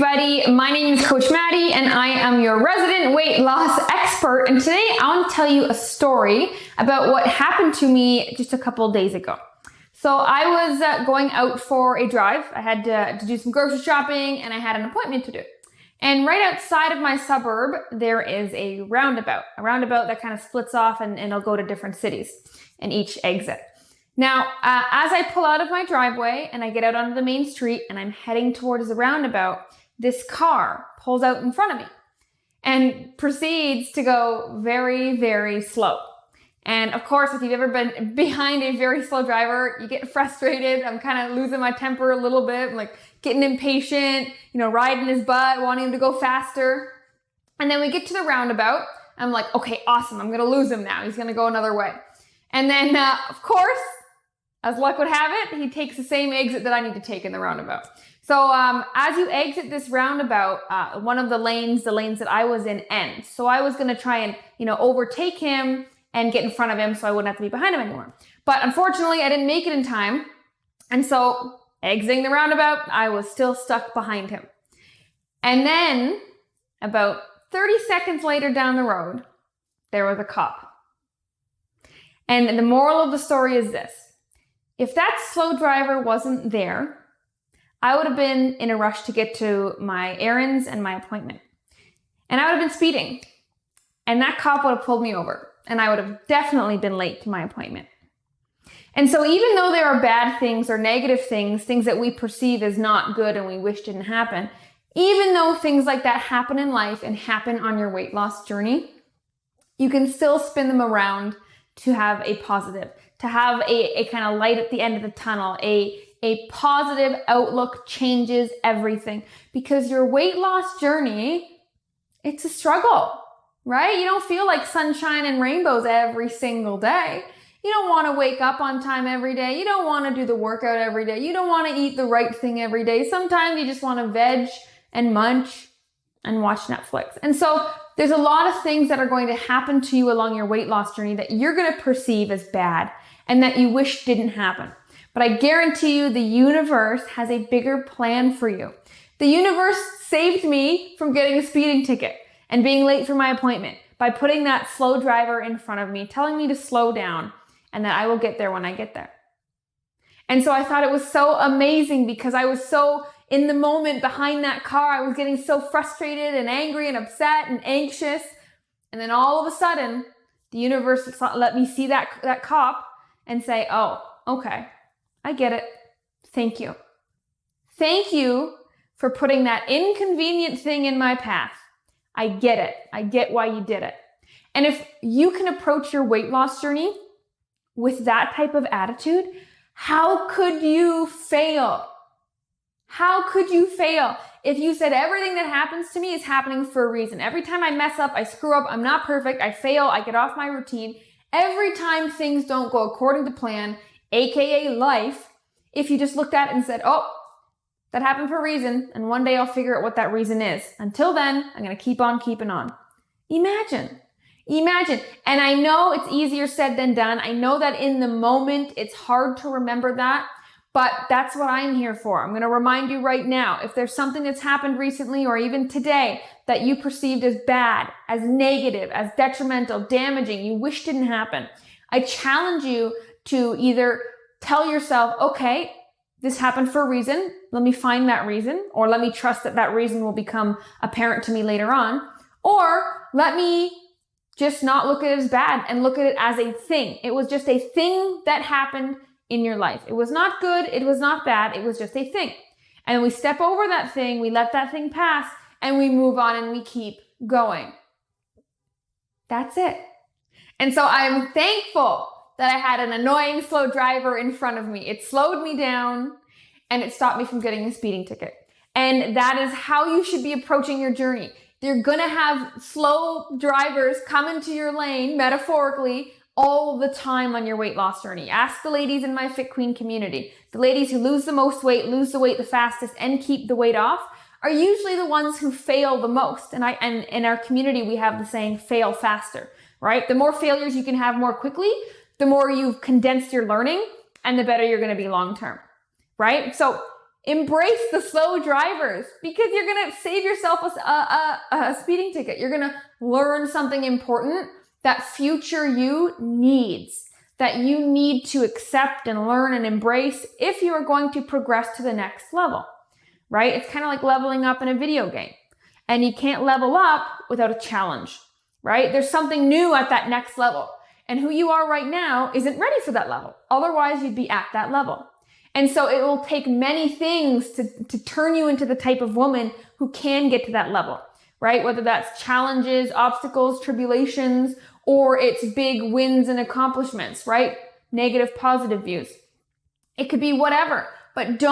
everybody, my name is Coach Maddie and I am your resident weight loss expert, and today I want to tell you a story about what happened to me just a couple of days ago. So I was going out for a drive. I had to do some grocery shopping and I had an appointment to do. And right outside of my suburb, there is a roundabout that kind of splits off and it'll go to different cities in each exit. Now, as I pull out of my driveway and I get out onto the main street and I'm heading towards the roundabout, this car pulls out in front of me and proceeds to go very, very slow. And of course, if you've ever been behind a very slow driver, you get frustrated. I'm kind of losing my temper a little bit. I'm like getting impatient, riding his butt, wanting him to go faster. And then we get to the roundabout. I'm like, okay, awesome. I'm going to lose him now. He's going to go another way. And then, of course, as luck would have it, he takes the same exit that I need to take in the roundabout. So as you exit this roundabout, one of the lanes that I was in ends. So I was going to try and, overtake him and get in front of him so I wouldn't have to be behind him anymore. But unfortunately, I didn't make it in time. And so exiting the roundabout, I was still stuck behind him. And then about 30 seconds later down the road, there was a cop. And the moral of the story is this. If that slow driver wasn't there, I would have been in a rush to get to my errands and my appointment. And I would have been speeding. And that cop would have pulled me over. And I would have definitely been late to my appointment. And so even though there are bad things or negative things that we perceive as not good and we wish didn't happen, even though things like that happen in life and happen on your weight loss journey, you can still spin them around to have a positive, to have a kind of light at the end of the tunnel. A positive outlook changes everything, because your weight loss journey, it's a struggle, right? You don't feel like sunshine and rainbows every single day. You don't want to wake up on time every day. You don't want to do the workout every day. You don't want to eat the right thing every day. Sometimes you just want to veg and munch and watch Netflix. And so there's a lot of things that are going to happen to you along your weight loss journey that you're going to perceive as bad and that you wish didn't happen. But I guarantee you the universe has a bigger plan for you. The universe saved me from getting a speeding ticket and being late for my appointment by putting that slow driver in front of me, telling me to slow down and that I will get there when I get there. And so I thought it was so amazing because I was so in the moment behind that car. I was getting so frustrated and angry and upset and anxious. And then all of a sudden, the universe let me see that cop and say, oh, okay, I get it. Thank you. Thank you for putting that inconvenient thing in my path. I get it. I get why you did it. And if you can approach your weight loss journey with that type of attitude, how could you fail? How could you fail if you said everything that happens to me is happening for a reason? Every time I mess up, I screw up, I'm not perfect, I fail, I get off my routine. Every time things don't go according to plan, AKA life, if you just looked at it and said, oh, that happened for a reason, and one day I'll figure out what that reason is. Until then, I'm going to keep on keeping on. Imagine. And I know it's easier said than done. I know that in the moment, it's hard to remember that, but that's what I'm here for. I'm going to remind you right now, if there's something that's happened recently or even today that you perceived as bad, as negative, as detrimental, damaging, you wish didn't happen, I challenge you to either tell yourself, okay, this happened for a reason. Let me find that reason, or let me trust that reason will become apparent to me later on, or let me just not look at it as bad and look at it as a thing. It was just a thing that happened in your life. It was not good. It was not bad. It was just a thing. And we step over that thing, we let that thing pass, and we move on and we keep going. That's it. And so I'm thankful that I had an annoying slow driver in front of me. It slowed me down and it stopped me from getting a speeding ticket. And that is how you should be approaching your journey. You're gonna have slow drivers come into your lane, metaphorically, all the time on your weight loss journey. Ask the ladies in my Fit Queen community. The ladies who lose the most weight, lose the weight the fastest, and keep the weight off are usually the ones who fail the most. And in our community, we have the saying, fail faster, right? The more failures you can have more quickly, the more you've condensed your learning and the better you're going to be long-term, right? So Embrace the slow drivers because you're going to save yourself a speeding ticket. You're going to learn something important that future you needs, that you need to accept and learn and embrace if you are going to progress to the next level, right? It's kind of like leveling up in a video game. And you can't level up without a challenge, right? There's something new at that next level. And who you are right now isn't ready for that level. Otherwise, you'd be at that level. And so it will take many things to turn you into the type of woman who can get to that level, right? Whether that's challenges, obstacles, tribulations, or it's big wins and accomplishments, right? Negative, positive views. It could be whatever, but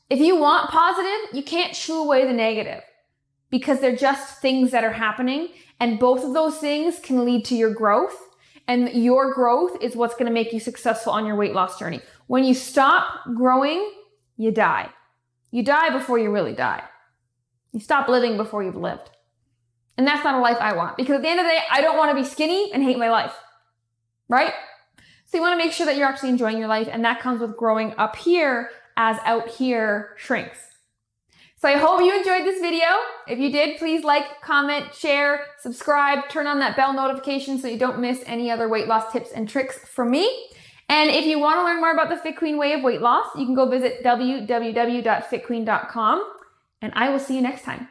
if you want positive, you can't shoo away the negative because they're just things that are happening. And both of those things can lead to your growth. And your growth is what's going to make you successful on your weight loss journey. When you stop growing, you die. You die before you really die. You stop living before you've lived. And that's not a life I want because at the end of the day, I don't want to be skinny and hate my life, right? So you want to make sure that you're actually enjoying your life. And that comes with growing up here as out here shrinks. So I hope you enjoyed this video. If you did, please like, comment, share, subscribe, turn on that bell notification so you don't miss any other weight loss tips and tricks from me. And if you want to learn more about the Fit Queen way of weight loss, you can go visit www.fitqueen.com and I will see you next time.